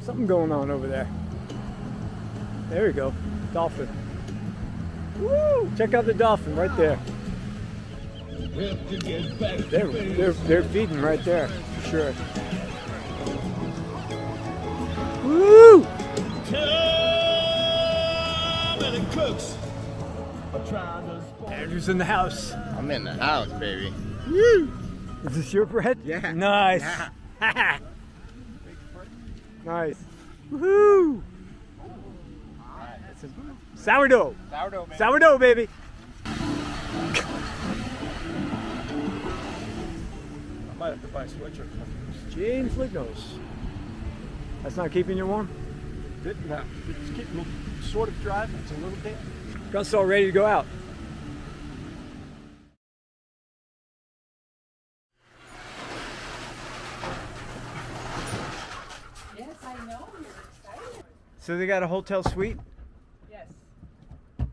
Something going on over there. There we go. Dolphin. Woo! Check out the dolphin right there. They're feeding right there for sure. Woo! Andrew's in the house. I'm in the house, baby. Woo! Is this your bread? Yeah. Nice. Yeah. Nice. Woohoo! Sourdough. Sourdough, man. Sourdough, baby. I might have to buy a sweatshirt. Gene Flignos. That's not keeping you warm? No, it's getting me sort of dry, but it's a little bit. Gus all ready to go out. Yes, I know. You're excited. So they got a hotel suite? Yes. You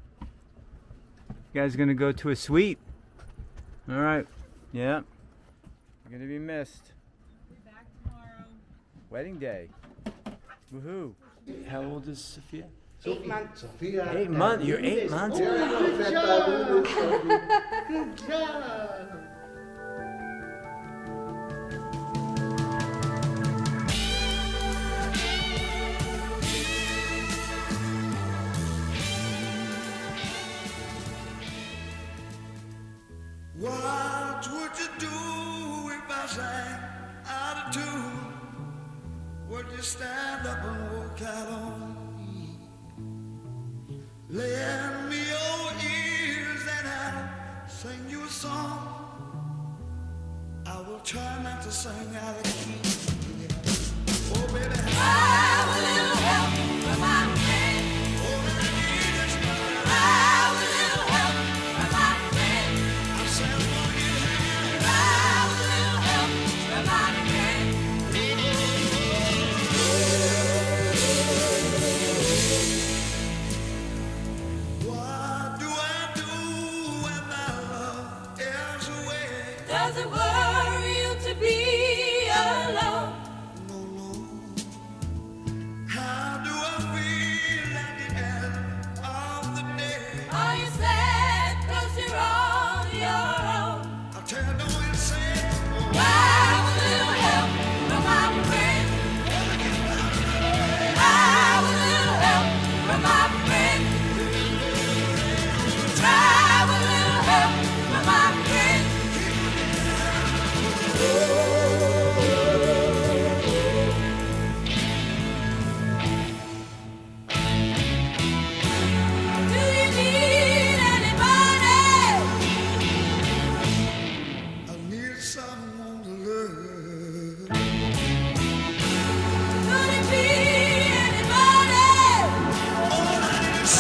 guys gonna go to a suite? All right. Yeah. You're gonna be missed. Be back tomorrow. Wedding day. Woohoo. How old is Sophia? 8 months. 8 months. You're 8 months. Good job. Good job. What would you do if I sang out of tune? Would you stand up and walk out on me? Lend me your ears and I'll sing you a song. I will try not to sing out of key. Oh, baby, have a little help from my friend. All I need is have a little help from my friend. I said, I want you to have a little help from my friend. What do I do when my love is away? Does it worry you to be alone? No, no. How do I feel at the end of the day? Are you sad 'cause you're on your own? I'll tell you, don't you say Have a little help from my friend. Have a little help from my friend. Have a little help from my friend. Do you need anybody? I need someone to love. Could it be anybody? All I need is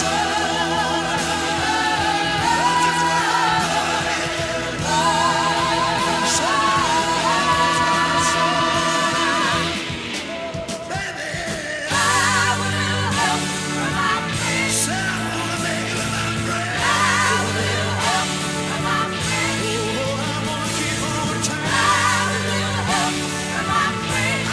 Have a little help from my friend. Have a little help from my friend. Have a little help from my friend.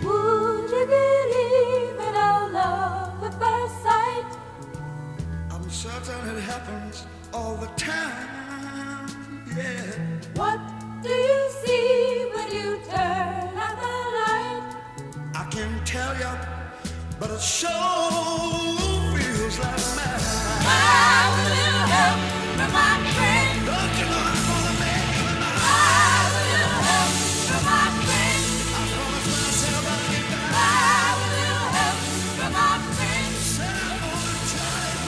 Would you believe in our love at first sight? I'm certain it happens all the time. Yeah. What do you see when you turn out the light? I can't tell you, but it sure feels like mine. Have a little help from my friend. Don't you know I'm gonna make it mine? Have a little help from my friend. I promised myself I'd get back. Have a little help from my friend. Said I'm gonna try it.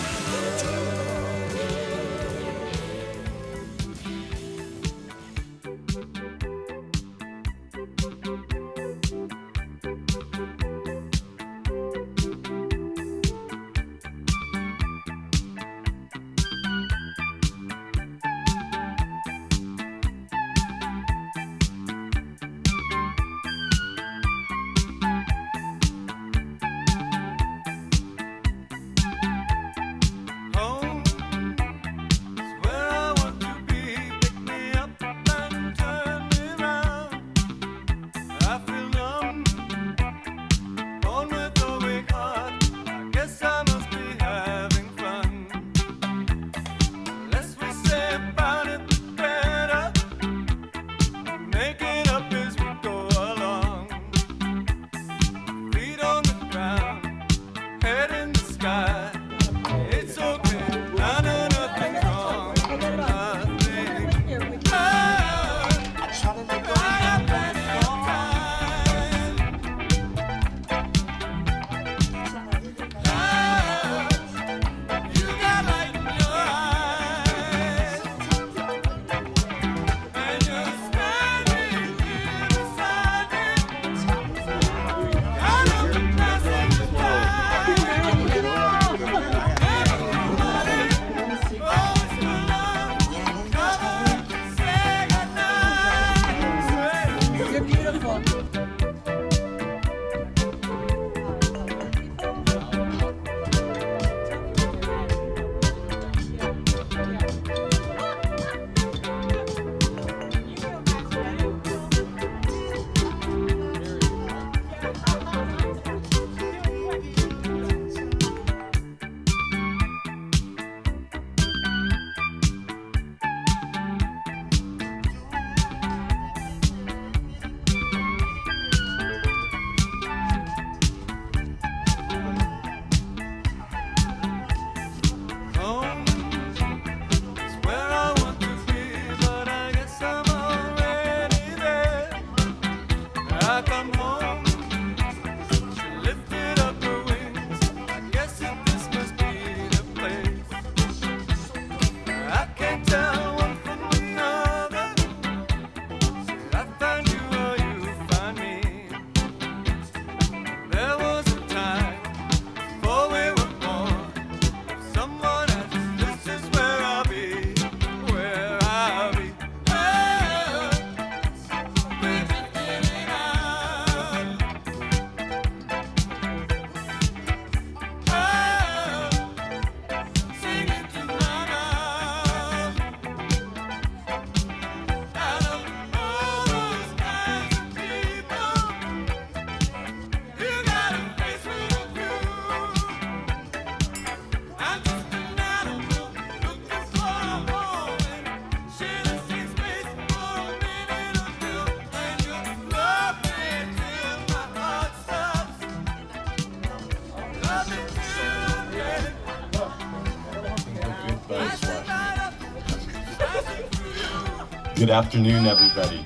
Good afternoon, everybody.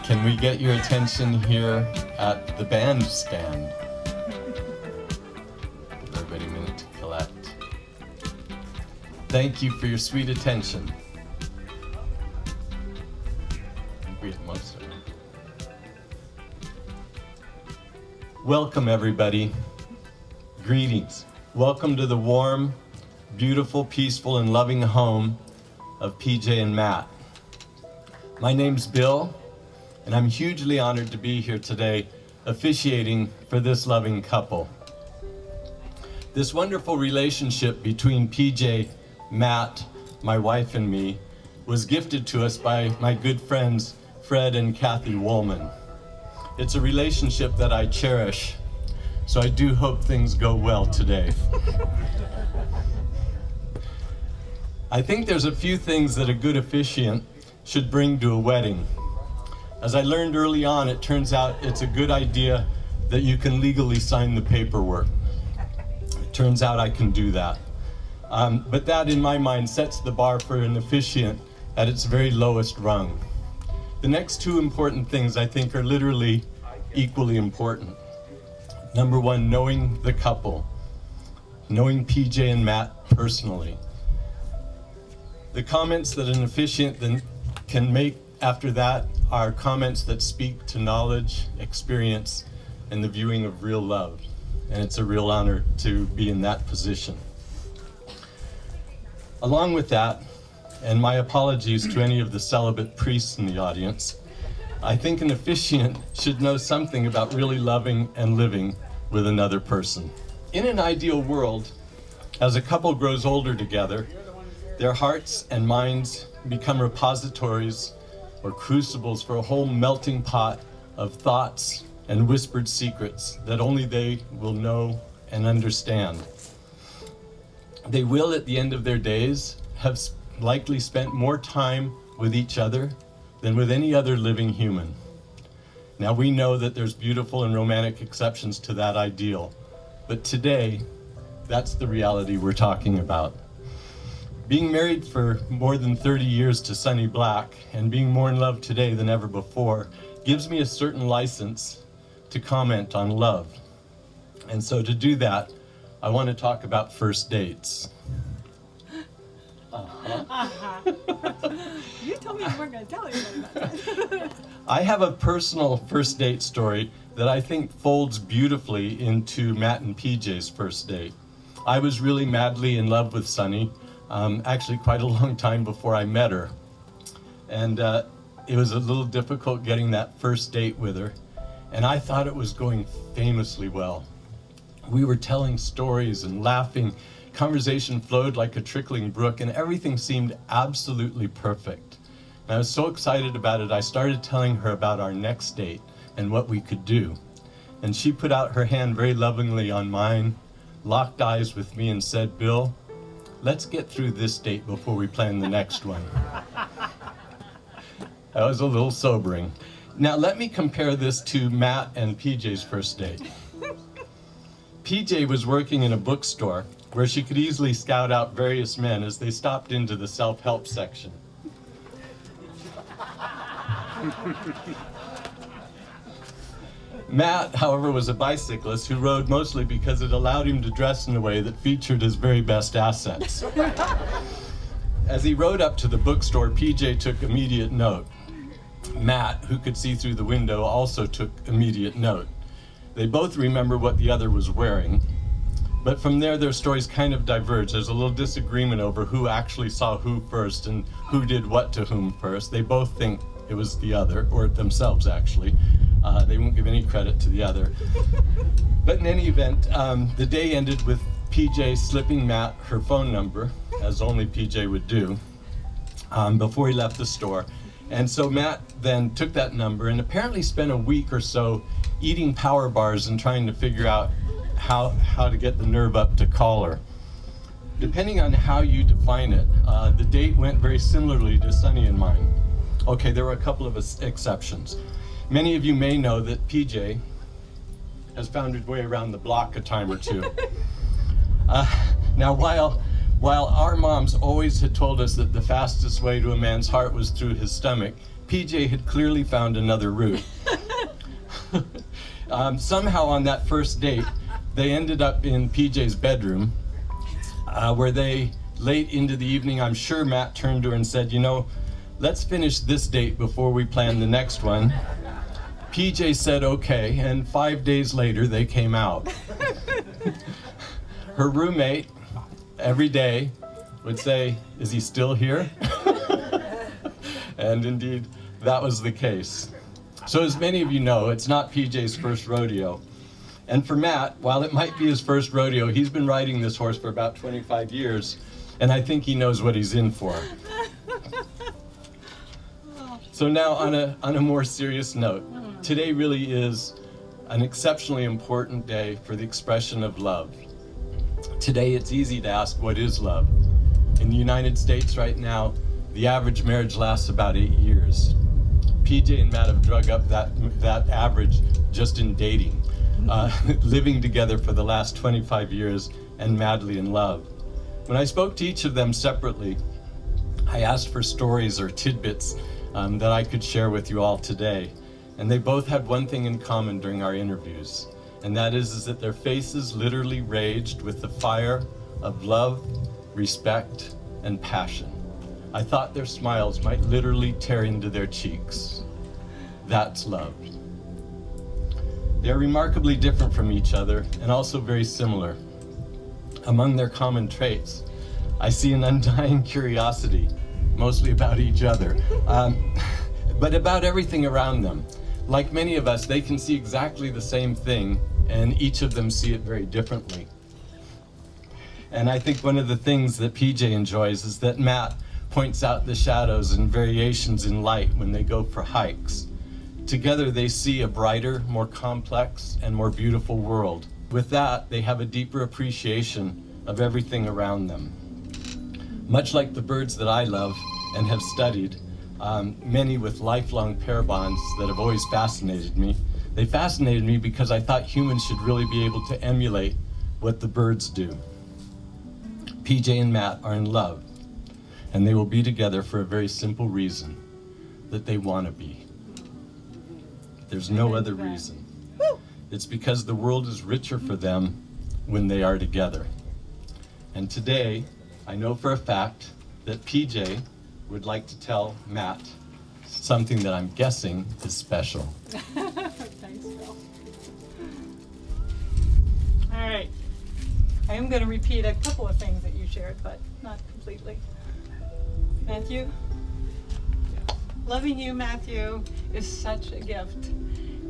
Can we get your attention here at the bandstand? Give everybody a minute to collect. Thank you for your sweet attention. I think we have most of it. Welcome, everybody. Greetings. Welcome to the warm, beautiful, peaceful, and loving home of PJ and Matt. My name's Bill, and I'm hugely honored to be here today officiating for this loving couple. This wonderful relationship between PJ, Matt, my wife, and me was gifted to us by my good friends Fred and Kathy Woolman. It's a relationship that I cherish, so I do hope things go well today. I think there's a few things that a good officiant should bring to a wedding. As I learned early on, it turns out it's a good idea that you can legally sign the paperwork. It turns out I can do that. But that, in my mind, sets the bar for an officiant at its very lowest rung. The next two important things I think are literally equally important. Number one, knowing the couple, knowing PJ and Matt personally. The comments that an officiant then can make after that are comments that speak to knowledge, experience, and the viewing of real love. And it's a real honor to be in that position. Along with that, and my apologies to any of the celibate priests in the audience, I think an officiant should know something about really loving and living with another person. In an ideal world, as a couple grows older together, their hearts and minds become repositories or crucibles for a whole melting pot of thoughts and whispered secrets that only they will know and understand. They will, at the end of their days, have likely spent more time with each other than with any other living human. Now, we know that there's beautiful and romantic exceptions to that ideal, but today, that's the reality we're talking about. Being married for more than 30 years to Sonny Black and being more in love today than ever before gives me a certain license to comment on love. And so to do that, I want to talk about first dates. You told me you weren't going to tell anybody about that. I have a personal first date story that I think folds beautifully into Matt and PJ's first date. I was really madly in love with Sonny, actually quite a long time before I met her. And it was a little difficult getting that first date with her. And I thought it was going famously well. We were telling stories and laughing. Conversation flowed like a trickling brook, and everything seemed absolutely perfect. And I was so excited about it, I started telling her about our next date and what we could do. And she put out her hand very lovingly on mine, locked eyes with me, and said, "Bill, let's get through this date before we plan the next one." That was a little sobering. Now let me compare this to Matt and PJ's first date. PJ was working in a bookstore where she could easily scout out various men as they stopped into the self-help section. Matt, however, was a bicyclist who rode mostly because it allowed him to dress in a way that featured his very best assets. As he rode up to the bookstore, PJ took immediate note. Matt, who could see through the window, also took immediate note. They both remember what the other was wearing, but from there their stories kind of diverge. There's a little disagreement over who actually saw who first and who did what to whom first. They both think it was the other, or themselves actually. They won't give any credit to the other. But in any event, the day ended with PJ slipping Matt her phone number, as only PJ would do, before he left the store. And so Matt then took that number and apparently spent a week or so eating power bars and trying to figure out how to get the nerve up to call her. Depending on how you define it, the date went very similarly to Sonny and mine. Okay, there were a couple of exceptions. Many of you may know that PJ has found his way around the block a time or two. Now, while While our moms always had told us that the fastest way to a man's heart was through his stomach, PJ had clearly found another route. Somehow on that first date, they ended up in PJ's bedroom, where they, late into the evening, I'm sure Matt turned to her and said, you know, let's finish this date before we plan the next one. PJ said okay, and 5 days later they came out. Her roommate, every day, would say, is he still here? And indeed, that was the case. So as many of you know, it's not PJ's first rodeo. And for Matt, while it might be his first rodeo, he's been riding this horse for about 25 years, and I think he knows what he's in for. So now on a more serious note, today really is an exceptionally important day for the expression of love. Today it's easy to ask, what is love? In the United States right now, the average marriage lasts about 8 years. PJ and Matt have drug up that average just in dating, living together for the last 25 years and madly in love. When I spoke to each of them separately, I asked for stories or tidbits that I could share with you all today. And they both had one thing in common during our interviews, and that is that their faces literally raged with the fire of love, respect, and passion. I thought their smiles might literally tear into their cheeks. That's love. They are remarkably different from each other and also very similar. Among their common traits, I see an undying curiosity, mostly about each other, but about everything around them. Like many of us, they can see exactly the same thing, and each of them see it very differently. And I think one of the things that PJ enjoys is that Matt points out the shadows and variations in light when they go for hikes. Together they see a brighter, more complex, and more beautiful world. With that, they have a deeper appreciation of everything around them. Much like the birds that I love and have studied, many with lifelong pair bonds that have always fascinated me. They fascinated me because I thought humans should really be able to emulate what the birds do. PJ and Matt are in love, and they will be together for a very simple reason, that they want to be. There's no other reason. It's because the world is richer for them when they are together. And today, I know for a fact that PJ would like to tell Matt something that I'm guessing is special. Thanks, Phil. All right. I am going to repeat a couple of things that you shared, but not completely. Matthew, loving you, Matthew, is such a gift,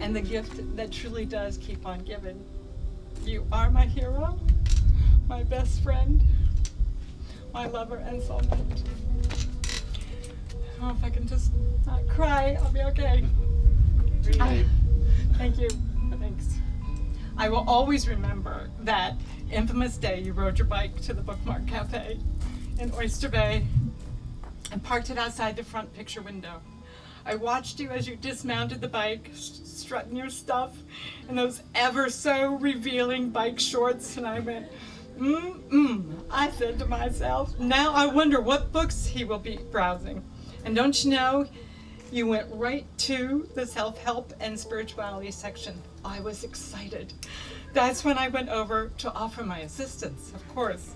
and the gift that truly does keep on giving. You are my hero, my best friend, my lover and soulmate. Oh, if I can just not cry, I'll be okay. Thank you. Thanks. I will always remember that infamous day you rode your bike to the Bookmark Cafe in Oyster Bay and parked it outside the front picture window. I watched you as you dismounted the bike, strutting your stuff in those ever so revealing bike shorts, and I went, I said to myself, now I wonder what books he will be browsing. And don't you know, you went right to the self-help and spirituality section. I was excited. That's when I went over to offer my assistance, of course.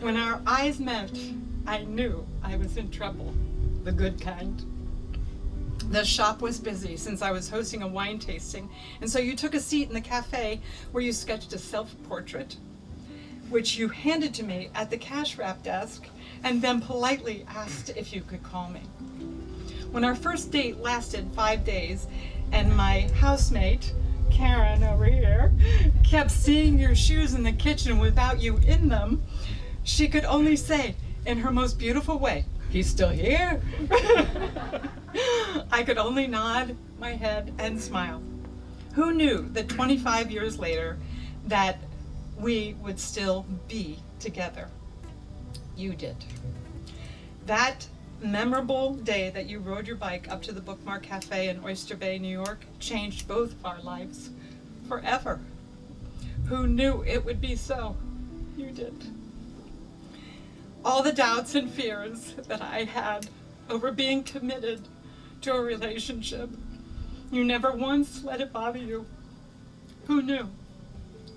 When our eyes met, I knew I was in trouble, the good kind. The shop was busy since I was hosting a wine tasting, and so you took a seat in the cafe where you sketched a self-portrait, which you handed to me at the cash wrap desk, and then politely asked if you could call me. When our first date lasted 5 days, and my housemate, Karen over here, kept seeing your shoes in the kitchen without you in them, she could only say, in her most beautiful way, "He's still here." I could only nod my head and smile. Who knew that 25 years later that we would still be together? You did. That memorable day that you rode your bike up to the Bookmark Cafe in Oyster Bay, New York, changed both of our lives forever. Who knew it would be so? You did. all the doubts and fears that I had over being committed to a relationship. You never once let it bother you. Who knew?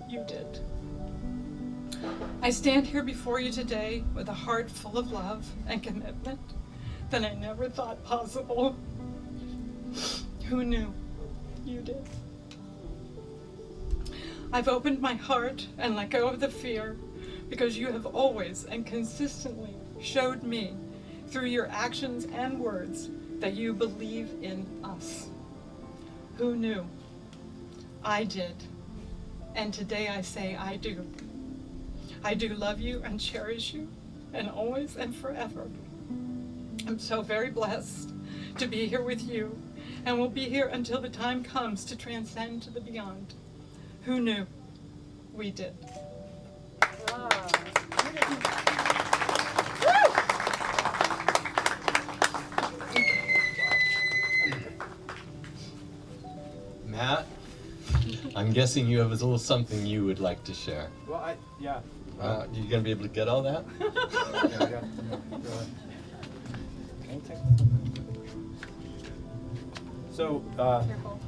You did. I stand here before you today with a heart full of love and commitment that I never thought possible. Who knew? You did. I've opened my heart and let go of the fear because you have always and consistently showed me through your actions and words that you believe in us. Who knew? I did. And today I say I do. I do love you and cherish you, and always and forever. I'm so very blessed to be here with you, and will be here until the time comes to transcend to the beyond. Who knew? We did. Matt, I'm guessing you have a little something you would like to share. Well, yeah. You gonna be able to get all that? Yeah. So, Careful.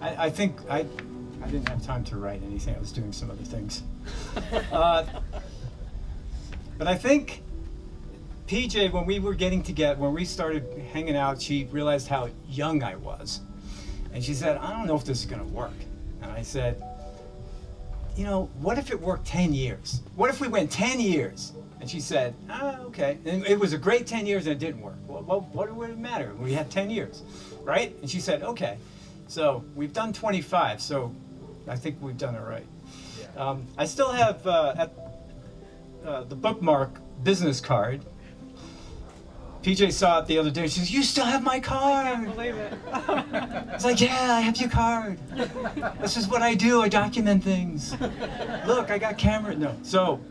I think I didn't have time to write anything. I was doing some other things. But I think PJ, when we were getting together, when we started hanging out, she realized how young I was. And she said, I don't know if this is going to work. And I said, you know, what if it worked 10 years? What if we went 10 years? And she said, okay. And it was a great 10 years and it didn't work. Well, what would it matter? We had 10 years, right? And she said, okay. So we've done 25, so I think we've done it right. I still have the bookmark business card. PJ saw it the other day. She says, you still have my card. I can't believe it. It's like, yeah, I have your card. This is what I do. I document things. Look, I got camera. No. So,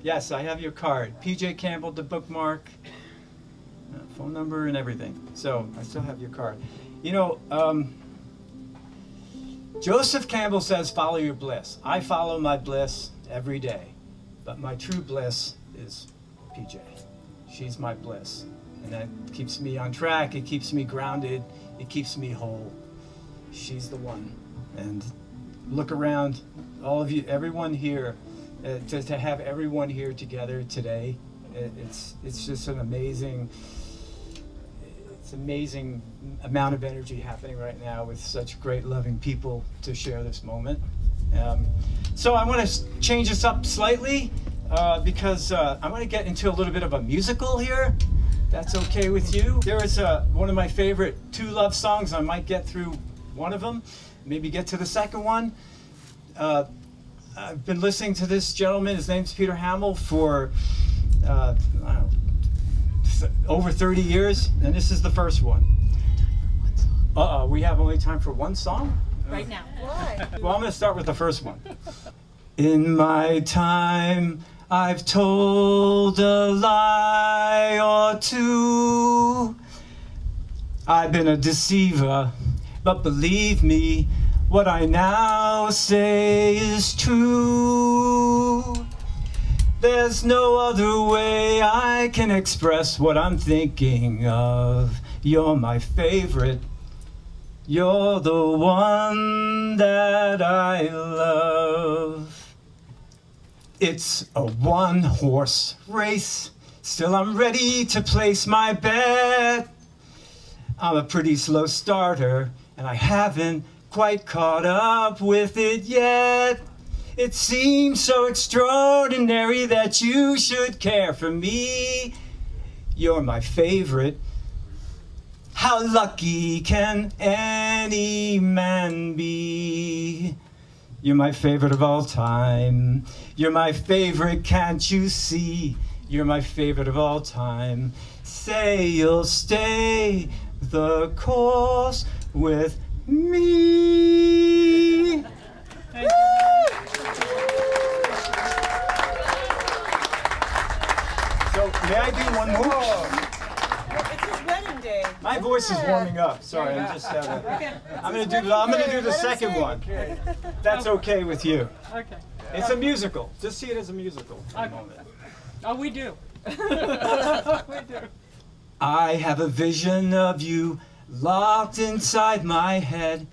yes, I have your card. PJ Campbell, the bookmark, phone number and everything. So I still have your card. You know, Joseph Campbell says, follow your bliss. I follow my bliss every day. But my true bliss is PJ. She's my bliss. And that keeps me on track. It keeps me grounded. It keeps me whole. She's the one. And look around, all of you, everyone here, to have everyone here together today, it's just an amazing, amazing amount of energy happening right now with such great loving people to share this moment. So I want to change this up slightly because I want to get into a little bit of a musical here. That's okay with you. There is one of my favorite two love songs. I might get through one of them, maybe get to the second one. I've been listening to this gentleman, his name's Peter Hamill, for I don't know, over 30 years, and this is the first one. We have only time for one song? Right now. Well, I'm going to start with the first one. In my time, I've told a lie or two. I've been a deceiver, but believe me, what I now say is true. There's no other way I can express what I'm thinking of. You're my favorite. You're the one that I love. It's a one-horse race. Still I'm ready to place my bet. I'm a pretty slow starter, and I haven't quite caught up with it yet. It seems so extraordinary that you should care for me. You're my favorite. How lucky can any man be? You're my favorite of all time. You're my favorite, can't you see? You're my favorite of all time. Say you'll stay the course with me. Thank you. So may I do one more? It's his wedding Dave. My voice is warming up. Sorry, I'm just I'm gonna do the second one. That's okay with you. Okay. It's a musical. Just see it as a musical for a moment. Oh, we do. We do. I have a vision of you locked inside my head.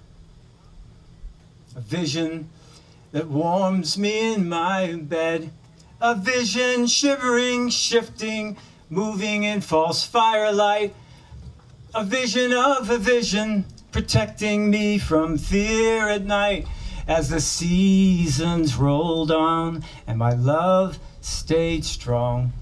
A vision that warms me in my bed. A vision shivering, shifting, moving in false firelight. A vision of a vision protecting me from fear at night. As the seasons rolled on and my love stayed strong.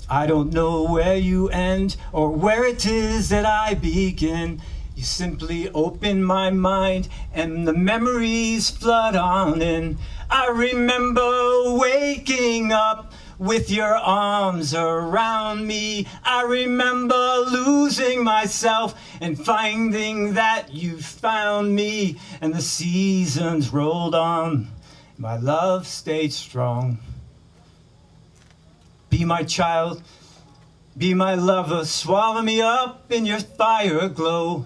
I don't know where you end or where it is that I begin. You simply open my mind and the memories flood on in. I remember waking up with your arms around me. I remember losing myself and finding that you found me. And the seasons rolled on. My love stayed strong. Be my child, be my lover, swallow me up in your fire glow.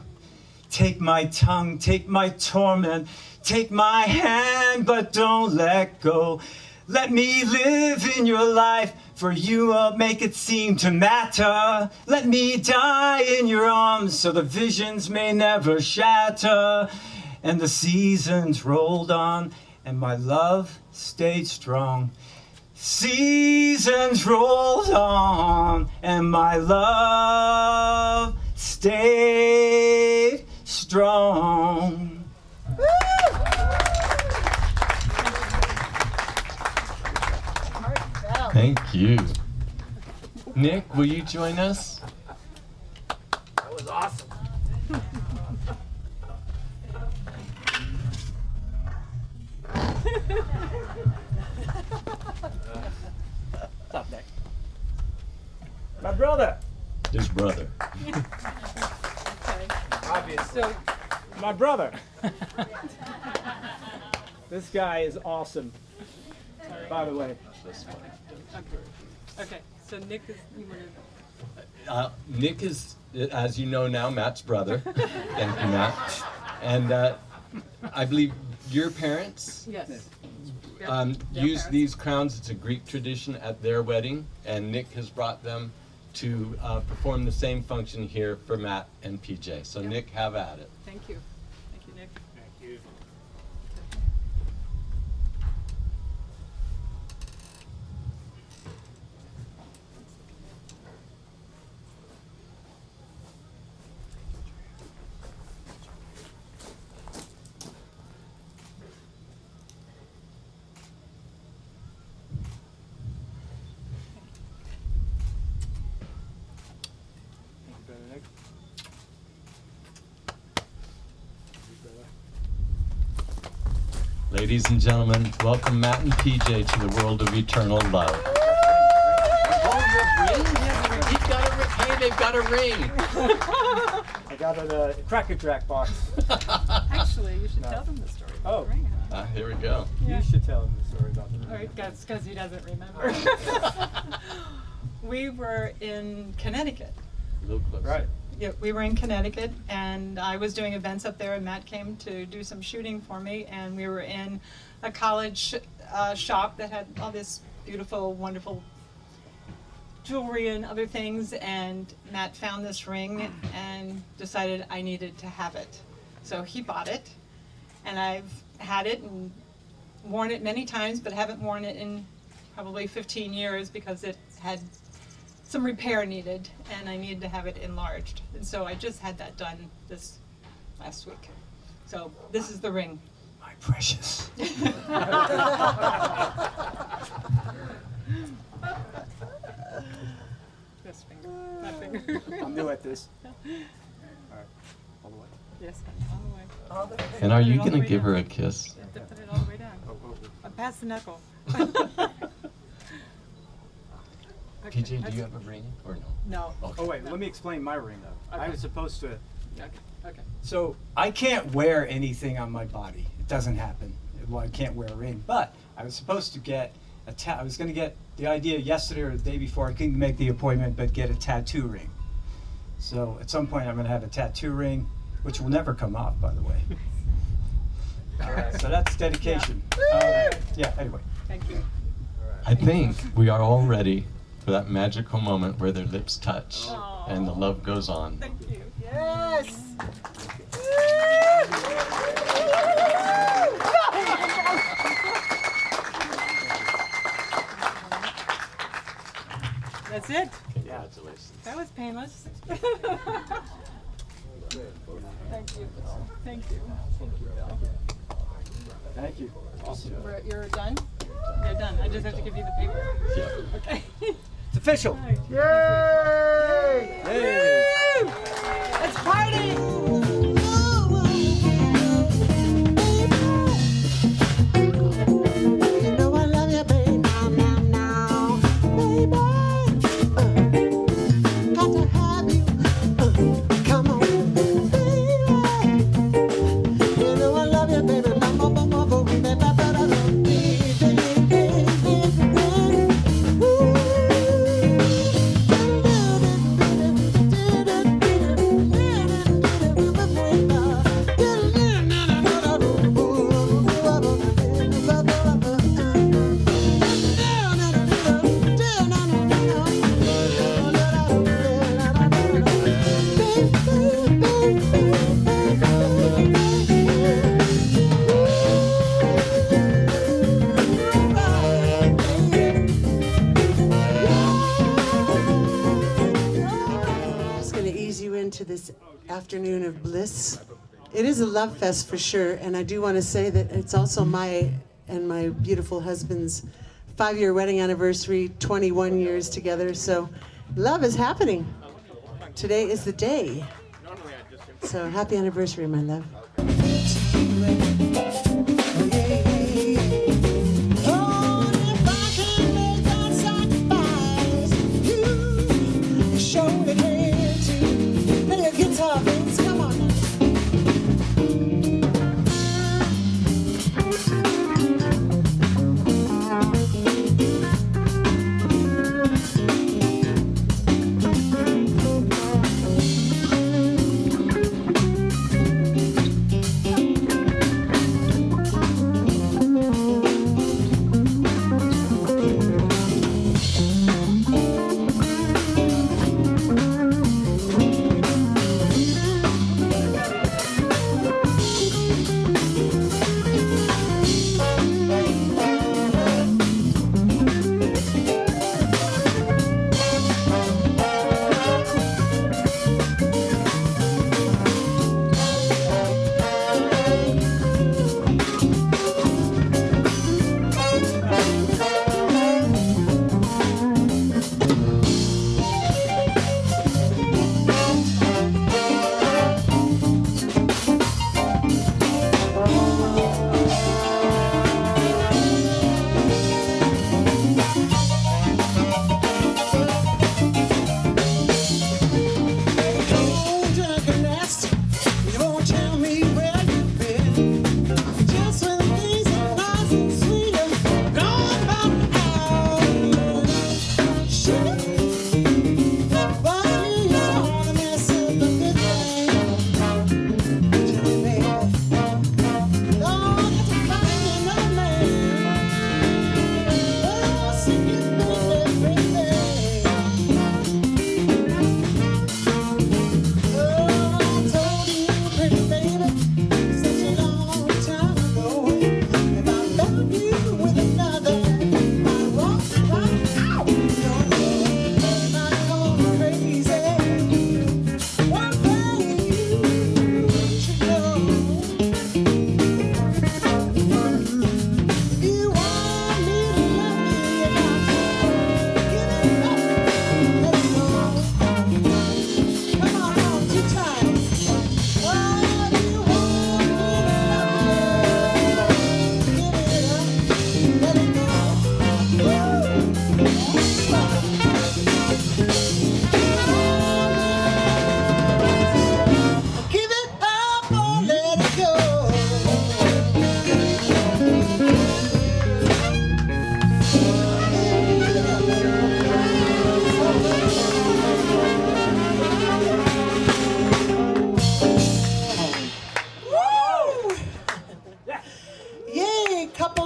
Take my tongue, take my torment, take my hand, but don't let go. Let me live in your life, for you will make it seem to matter. Let me die in your arms, so the visions may never shatter. And the seasons rolled on, and my love stayed strong. Seasons rolled on, and my love stayed strong. Thank you. Nick, will you join us? That was awesome. What's up, Nick? My brother. His brother. Obvious. So, My brother. This guy is awesome. By the way. okay. So Nick is, you want to... Nick is, as you know now, Matt's brother. Thank you, Matt. And I believe your parents Yes. used these crowns. It's a Greek tradition at their wedding, and Nick has brought them to perform the same function here for Matt and PJ. So Nick, have at it. Thank you. Thank you, Nick. Thank you. Ladies and gentlemen, welcome Matt and PJ to the world of eternal love. Hey, they've got a ring. I got a Cracker Jack box. Actually, you should tell them the story about Oh. the ring. Huh? Here we go. Yeah. You should tell him the story about the ring. All right, that's because he doesn't remember. We were in Connecticut. A little closer. Right. Yeah, we were in Connecticut, and I was doing events up there, and Matt came to do some shooting for me, and we were in a college shop that had all this beautiful, wonderful jewelry and other things, and Matt found this ring and decided I needed to have it. So he bought it, and I've had it and worn it many times, but haven't worn it in probably 15 years because it had some repair needed, and I needed to have it enlarged. And so I just had that done this last week. So this is the ring. My precious. This finger, that finger. I'm new at this. All right. All the way. Yes, all the way. And are you Put it all the going to way give down. her a kiss? You have to put it all the way down. Past the knuckle. Okay, PJ, do that's- you have a ring or no? No. Oh wait, let me explain my ring though. I Okay. was supposed to. Okay, okay. So I can't wear anything on my body. It doesn't happen. Well, I can't wear a ring. But I was supposed to get I was going to get the idea yesterday or the day before. I couldn't make the appointment, but get a tattoo ring. So at some point I'm gonna have a tattoo ring, which will never come off, by the way. So that's dedication. Yeah, anyway. Thank you. I think we are all ready for that magical moment where their lips touch and the love goes on. Thank you. Yes. That's it. Congratulations. That was painless. Thank you. Thank you. Thank you. Awesome. You're done? You're done. I just have to give you the paper. Yeah. Okay. It's official. Yay! Hey. Let's party! You know I love you, baby. Now, baby. Got to have you. Come on, baby. You know I love you, baby. Just going to ease you into this afternoon of bliss. It is a love fest for sure, and I do want to say that it's also my and my beautiful husband's 5-year wedding anniversary, 21 years together, so love is happening. Today is the day. So happy anniversary, my love. Come on.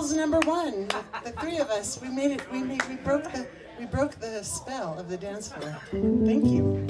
Girls number one. The three of us. We made it. We broke the spell of the dance floor. Thank you.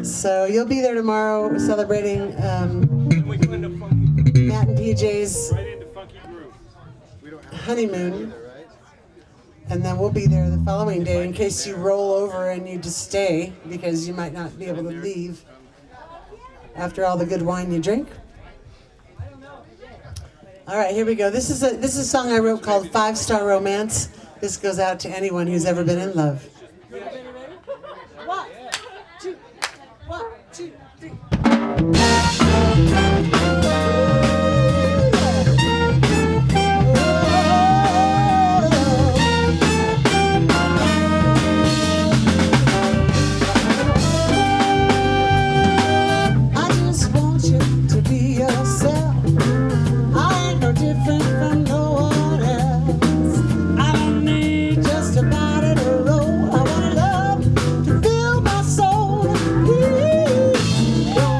So you'll be there tomorrow celebrating Matt and PJ's honeymoon. And then we'll be there the following day in case you roll over and you just stay because you might not be able to leave after all the good wine you drink. All right, here we go. This is a song I wrote called 5-Star Romance. This goes out to anyone who's ever been in love. One, two, three.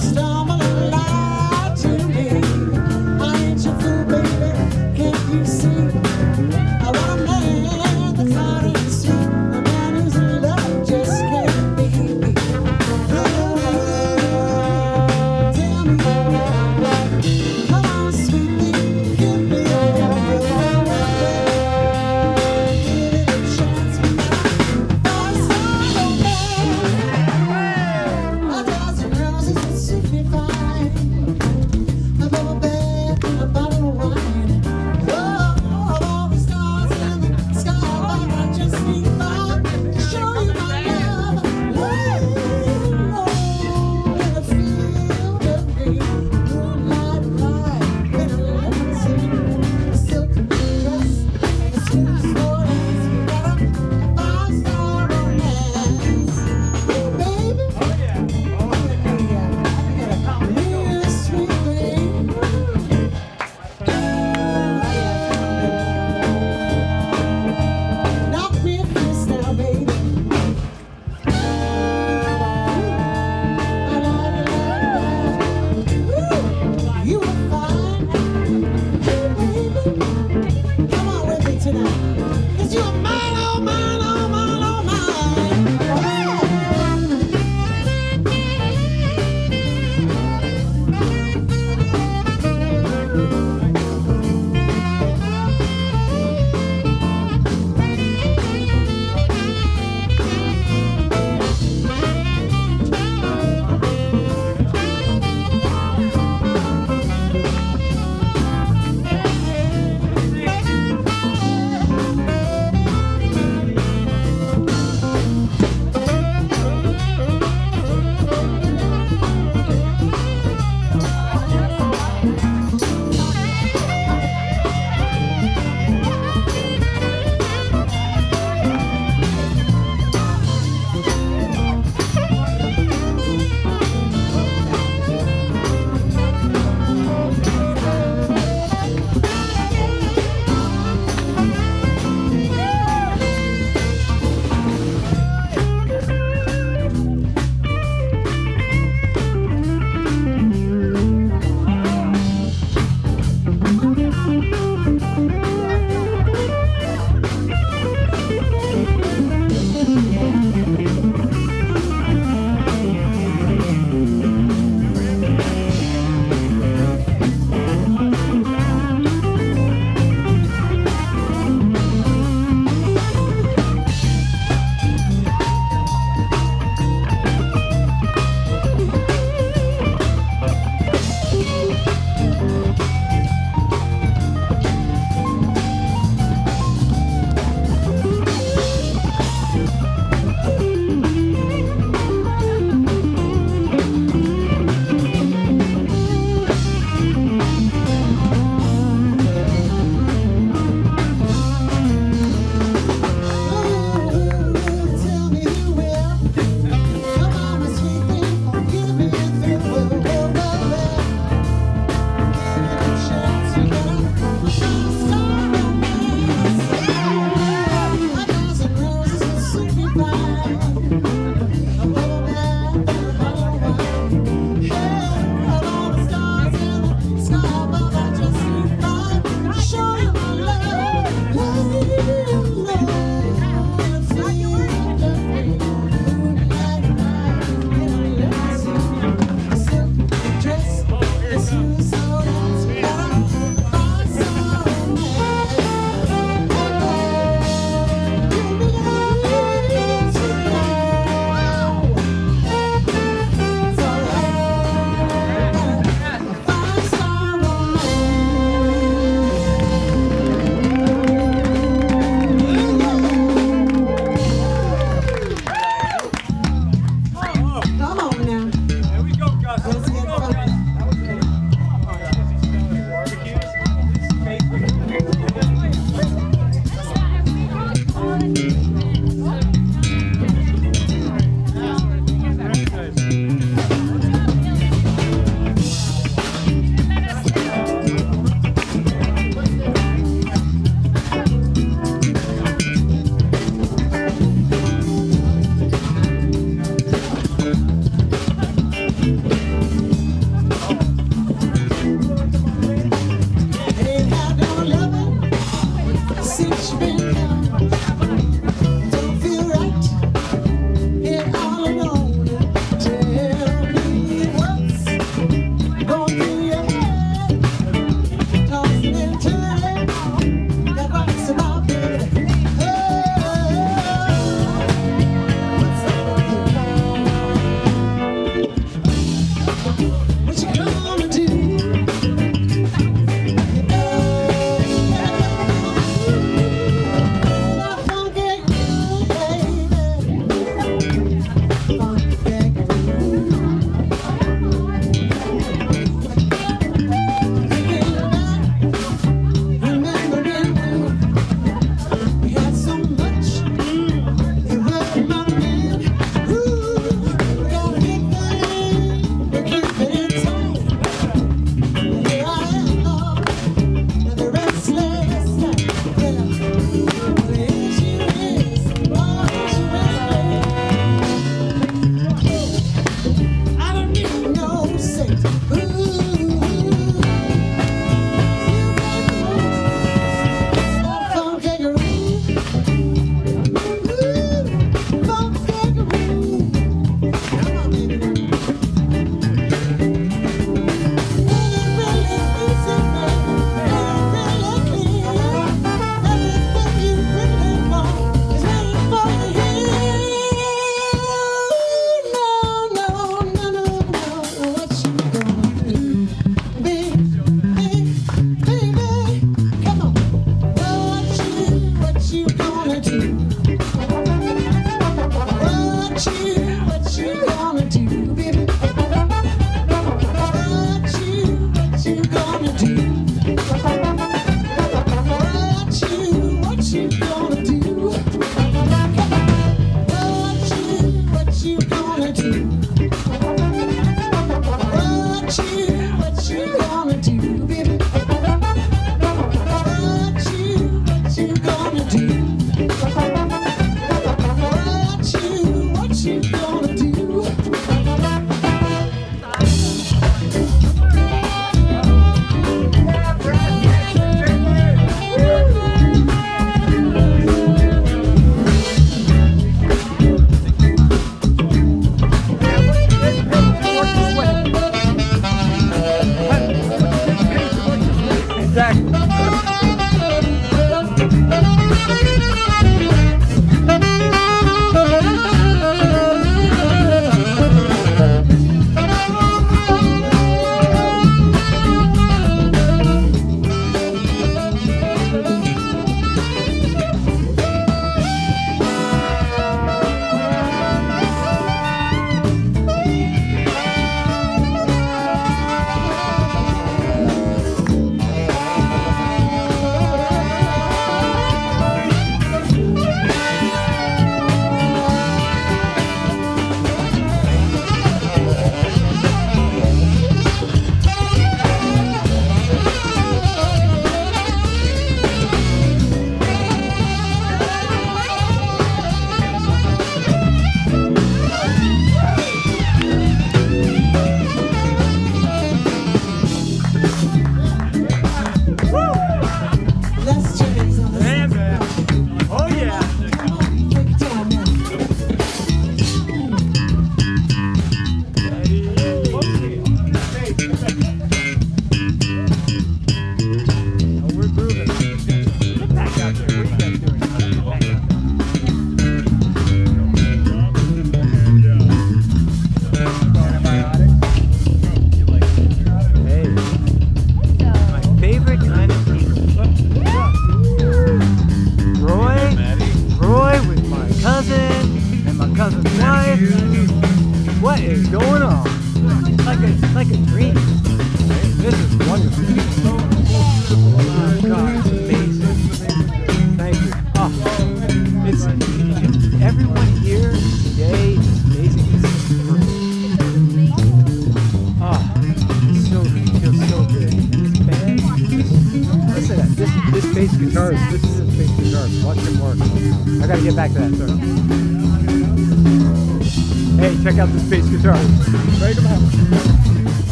Stumble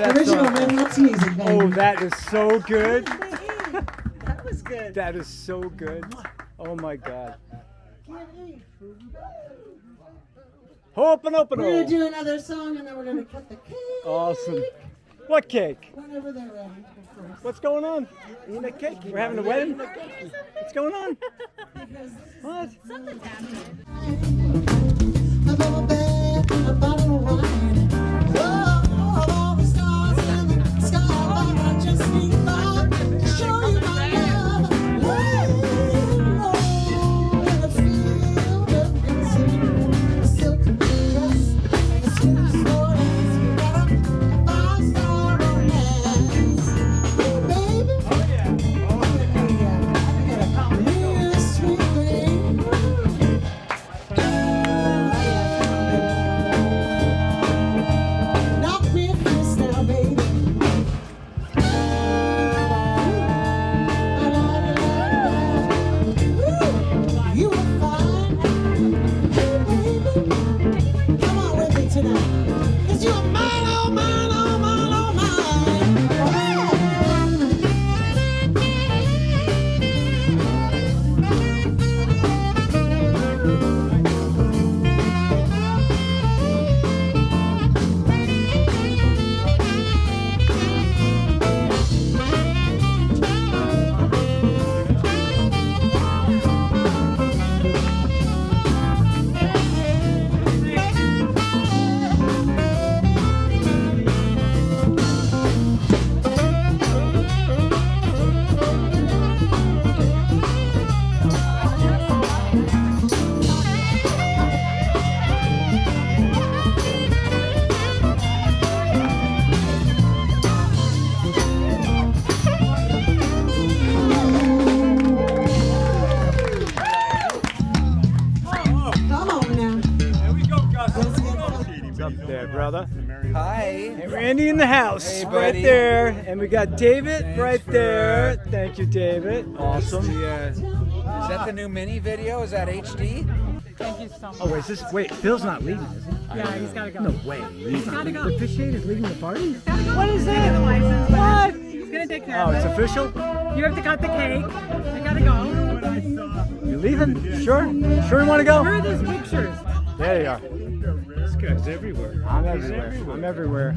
that Original song. Red Hot's music, baby. Oh, that is so good. That was good. That is so good. Oh my God. Open. We're gonna do another song and then we're gonna cut the cake. Awesome. What cake? Whenever they're ready, of course. What's going on? Eating a cake. We're having a wedding? What's going on? What? Something's happening. I've ever been a bottle of wine. Whoa, of all the stars in the sky, I just need five to show you my love. Whoa, in a field of dancing, a silk dress, and a smooth snow dance. Got a five-star romance. Oh, baby. Oh, yeah. Real sweet thing. Knock me a kiss now, baby. Ooh, you are fine. Hey, baby. Come on with me tonight. 'Cause you're mine, oh, mine, oh, mine, oh, mine. Come on now. What's up there, brother? Hi. Hey, Randy in the house, Hey, right buddy. there. And we got David Thanks right for there. Thank you, David. Awesome. Is that the new mini video? Is that HD? Thank you so much. Oh, wait, Phil's not leaving, is he? Yeah, he's gotta go. No way. He's gotta go. The officiant is leaving the party? What is that? The license. What? He's gonna take care Oh, of it's it. official? You have to cut the cake. I gotta go. You're leaving? Sure? Sure you want to go? Where are those pictures? There you are. This guy's everywhere. I'm everywhere.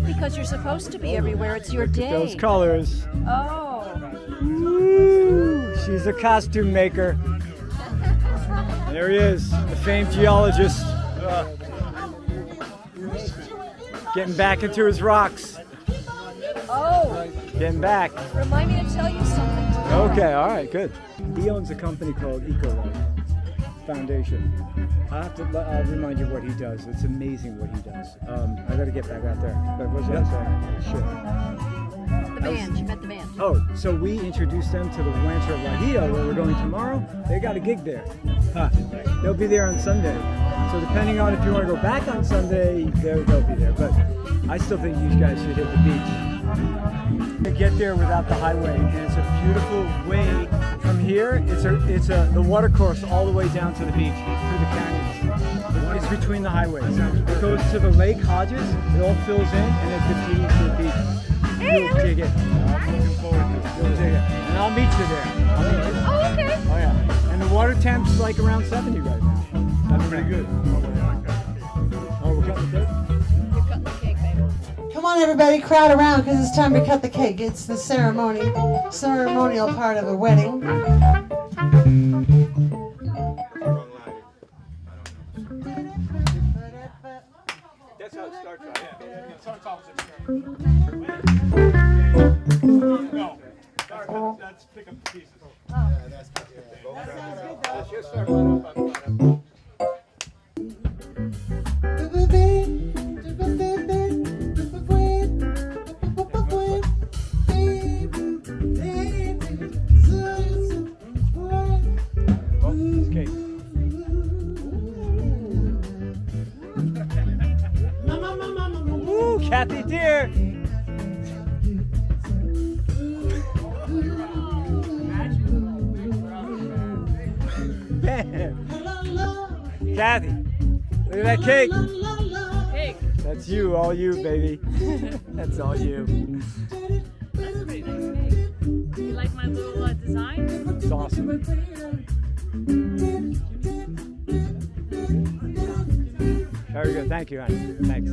Because you're supposed to be everywhere. It's your day. Those colors. Oh. Ooh, she's a costume maker. There he is, the famed geologist. Getting back into his rocks. Oh. Getting back. Remind me to tell you something tomorrow. Okay, all right, good. He owns a company called EcoLife Foundation. I have to remind you what he does. It's amazing what he does. I got to get back out there. But what's that saying? Shit. The band. You met the band. Oh, so we introduced them to the Rancho Guajillo where we're going tomorrow. They got a gig there. They'll be there on Sunday. So depending on if you want to go back on Sunday, they'll be there. But I still think you guys should hit the beach. To get there without the highway, and it's a beautiful way from here. It's the water course all the way down to the beach through the canyons. It's between the highways. It goes to the Lake Hodges. It all fills in, and it continues to the beach. You'll dig it. I'm looking forward to it. You'll dig it, and I'll meet you there. Oh, okay. Oh yeah. And the water temp's like around 70 right now. That's pretty good. Oh, we're cutting the cake? You're cutting the cake, baby. Come on, everybody, crowd around because it's time to cut the cake. It's the ceremonial part of a wedding. That's how it starts, right? It starts off as No. That's pick up the pieces. Let's just start right off on Ooh, Kathy dear. Bam. Kathy, look at that cake. Cake. That's you, all you, baby. That's all you. That's a pretty nice cake. You like my little design? It's awesome. Very good. Thank you, honey. Thanks.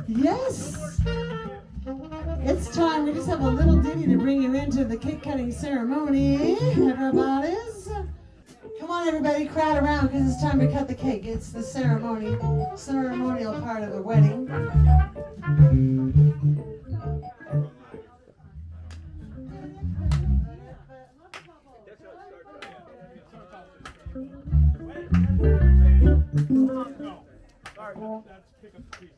Yes! It's time. We just have a little ditty to bring you into the cake cutting ceremony. Everybody's. Come on, everybody, crowd around because it's time to cut the cake. It's the ceremonial part of the wedding. Let's pick up the pieces.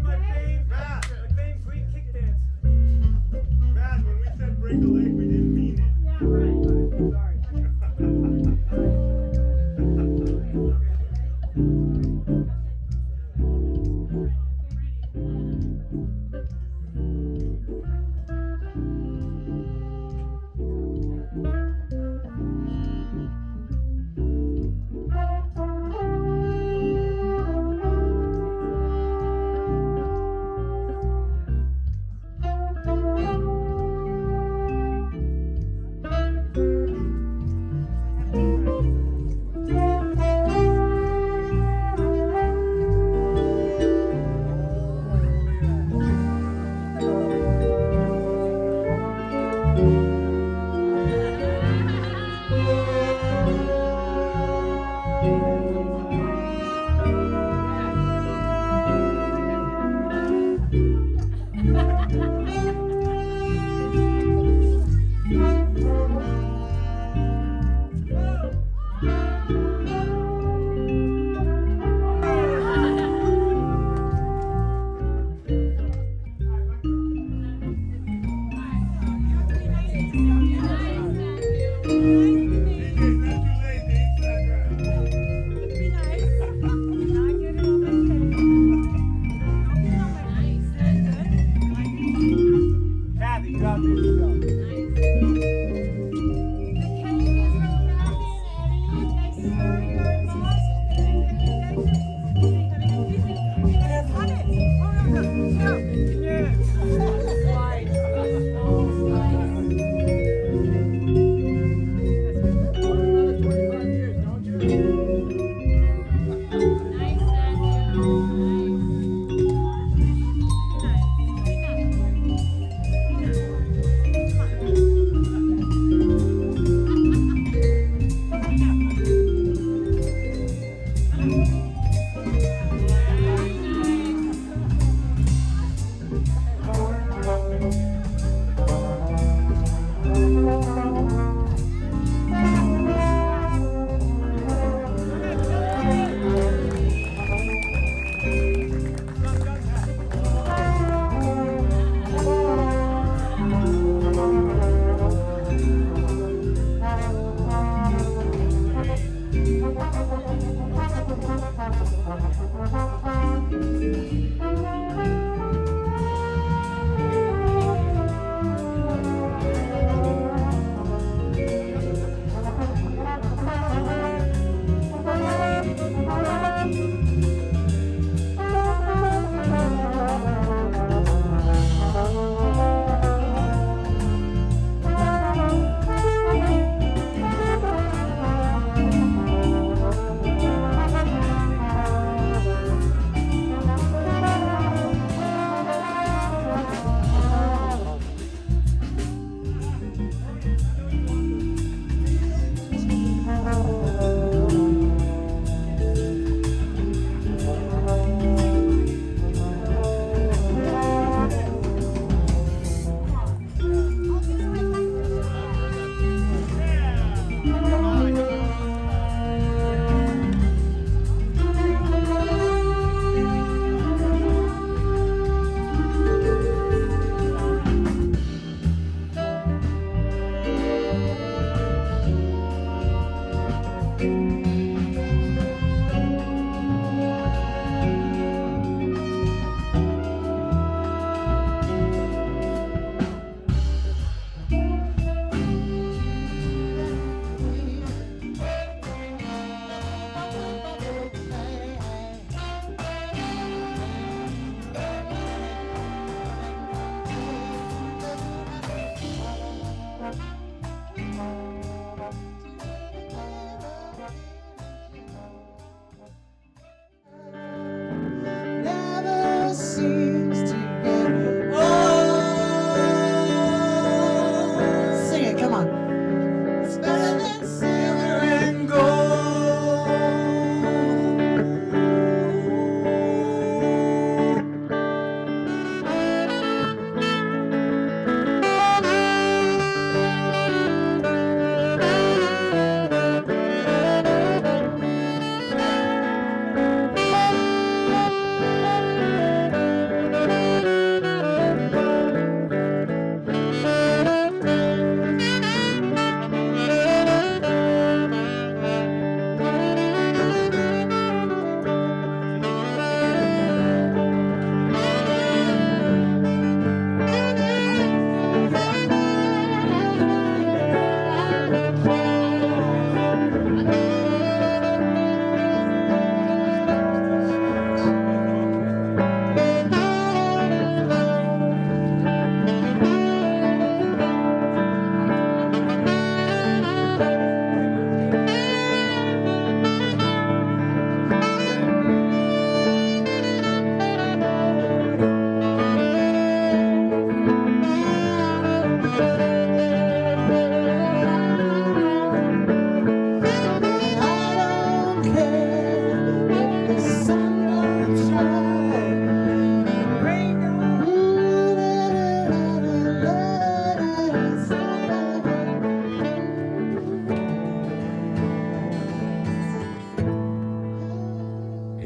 My favorite.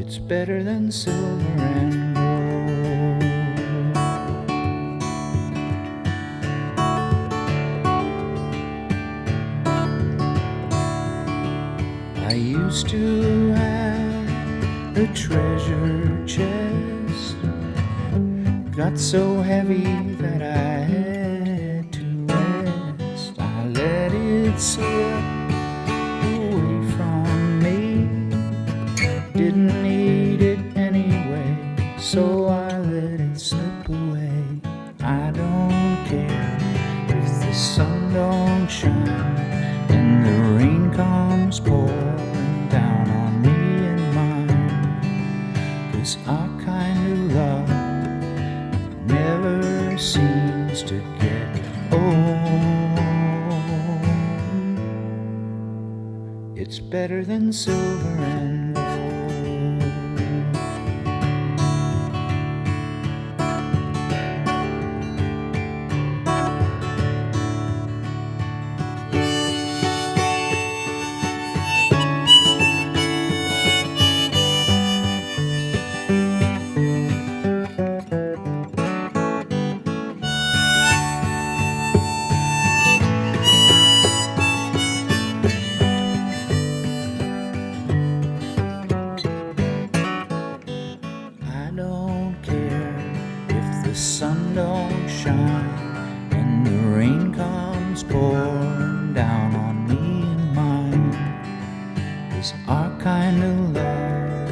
It's better than silver and gold. I used to have a treasure chest, got so heavy that I had to rest. I let it slip away from me, didn't need it anyway, so I let it slip. sun don't shine and the rain comes pouring down on me and mine. 'Cause our kind of love never seems to get old. It's better than silver and gold. I don't care if the sun don't shine and the rain comes pouring down on me and mine. 'Cause our kind of love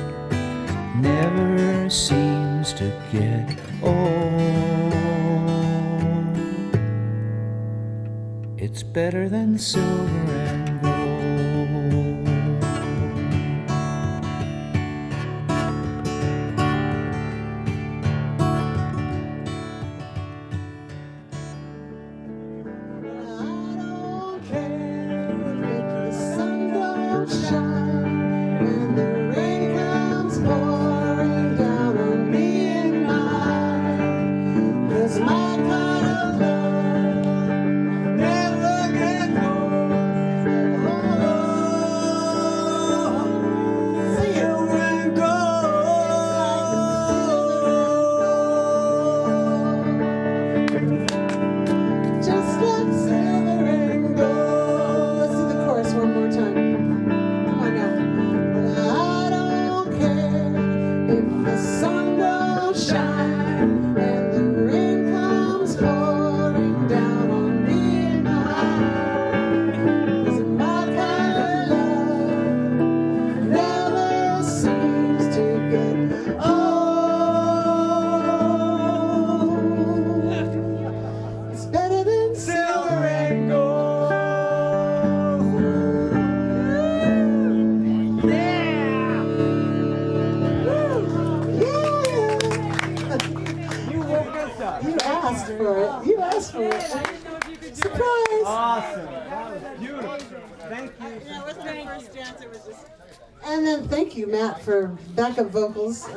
never seems to get old. It's better than silver and gold. Just like silver and gold. Let's do the chorus one more time. Come on now. Well, I don't care if the sun don't shine and the rain comes pouring down on me and mine. 'Cause my kind of love never seems to get old. It's better than silver and gold. You woke us up. You asked for it. You asked for it. Surprise! Awesome. That was beautiful. Thank you. Yeah, it wasn't the first dance. It was just. And then thank you, Matt, for backup vocals.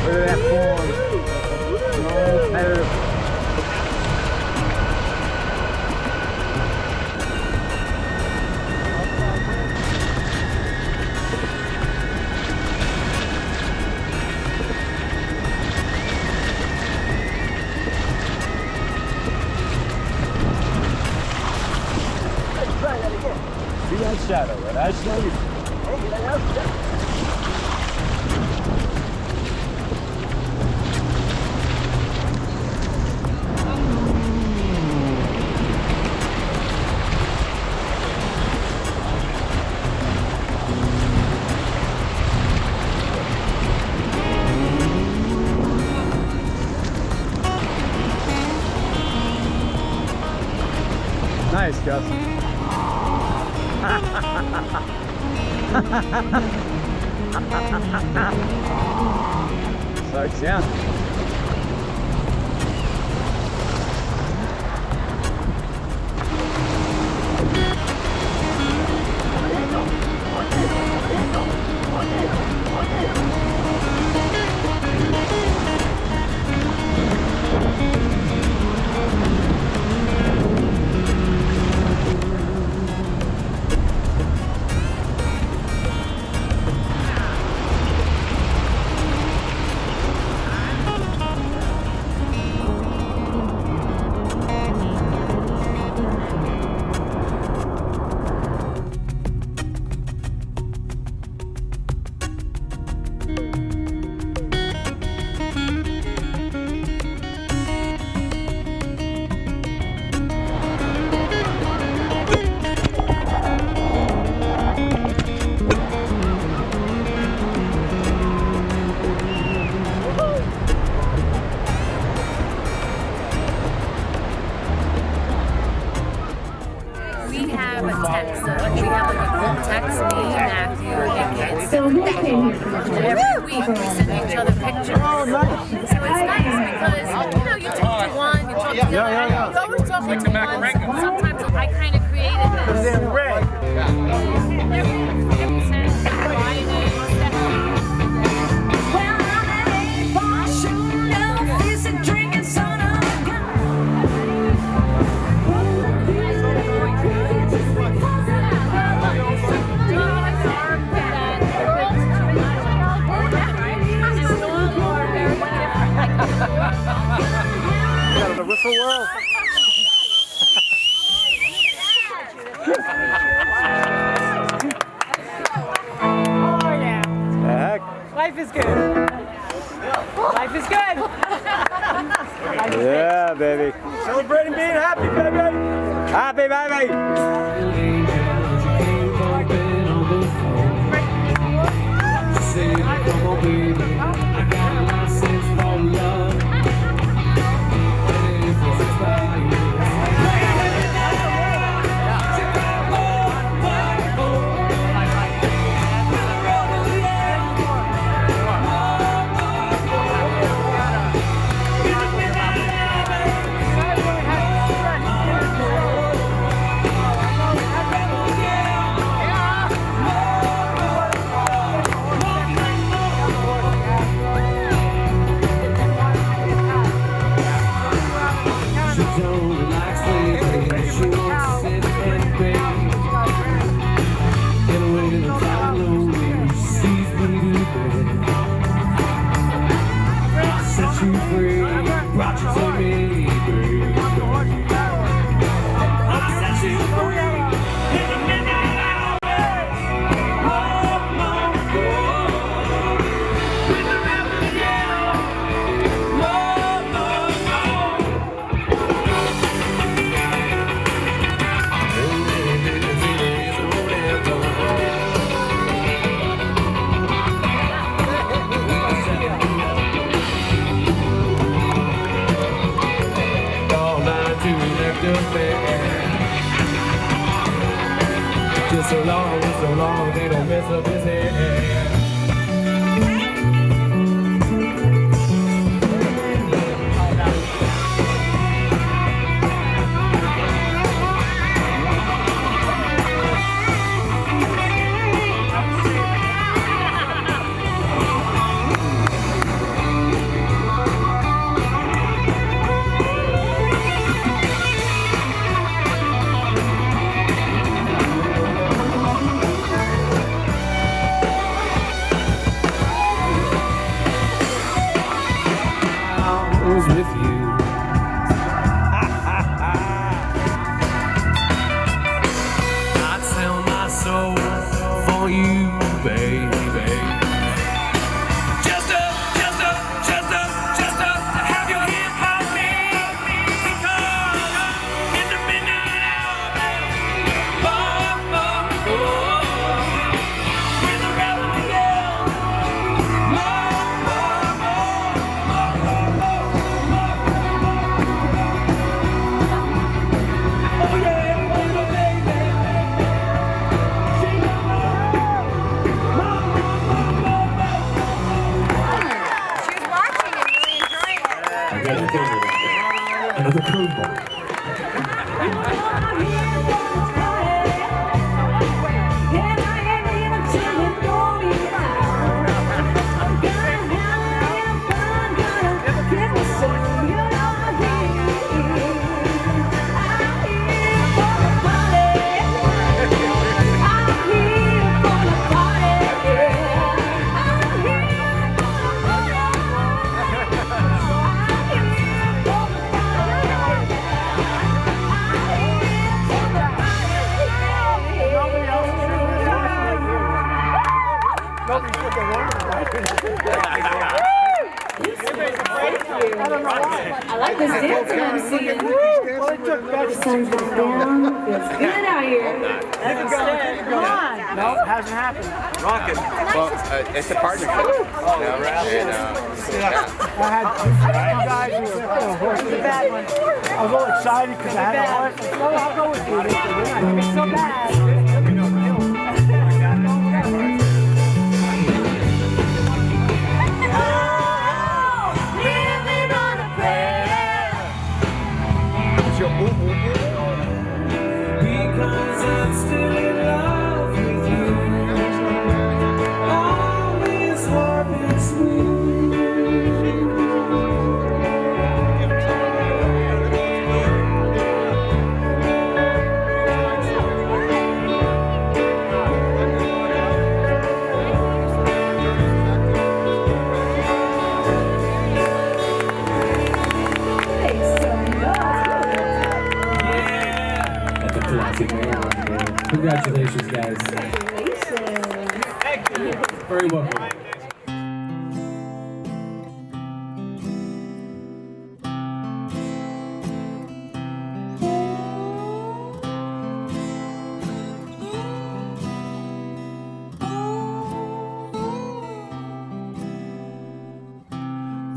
Look at that form. No better. Nice, Gus. Sucks, yeah. We have a text. We have like a group text, me, Matthew, and kids. Every week we send each other pictures. So it's nice because, you know, you talk to one, you talk to the other. You always talk to one. Sometimes I kind of created this. The whistle whirl. Oh yeah. The heck? Life is good. Life is good. Yeah, baby. Celebrating being happy, baby. Happy, baby. Just so long, they don't mess up his head. With you, I'd sell my soul I like this dance I'm seeing. The sun's going down. Feels good out here. Come on. No, it hasn't happened. Rockin'. Well, it's a partnership. I had two guys who were horses. I was all excited because I had a horse. Well, I'll go with you. It's so bad. Living on a prayer. Because I'm still in love with you. Always warm and smooth. That's a classic. Congratulations, guys. Very welcome.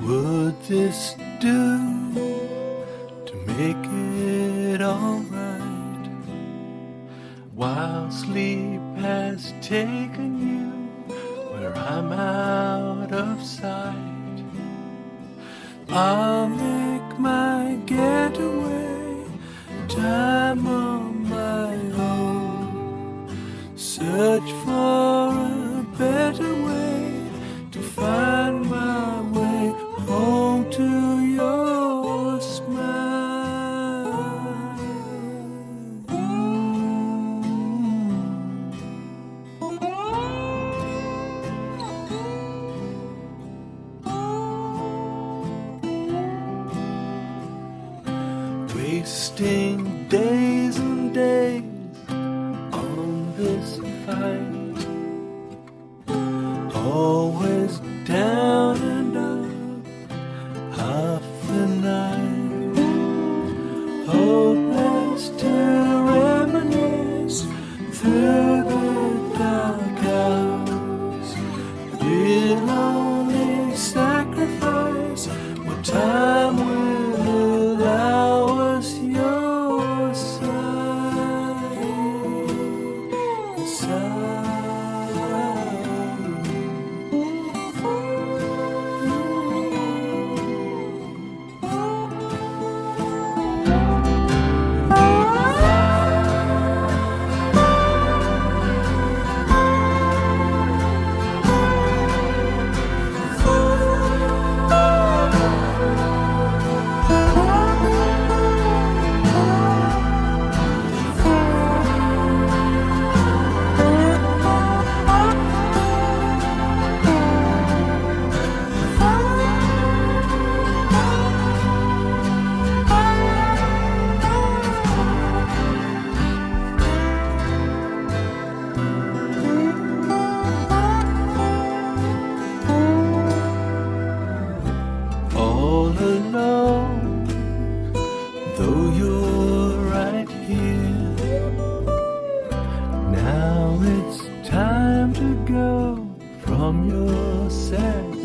Would this do to make it alright? While sleep has taken you where I'm out of sight, I'll make my getaway, time on my own. Search for a better way to find my way home to your smile. Wasting days and days on this fight, always down and up, half the night, hopeless to reminisce through the dark hours. We'll only sacrifice what time will allow us your side and side. All alone, though you're right here. Now it's time to go from your sad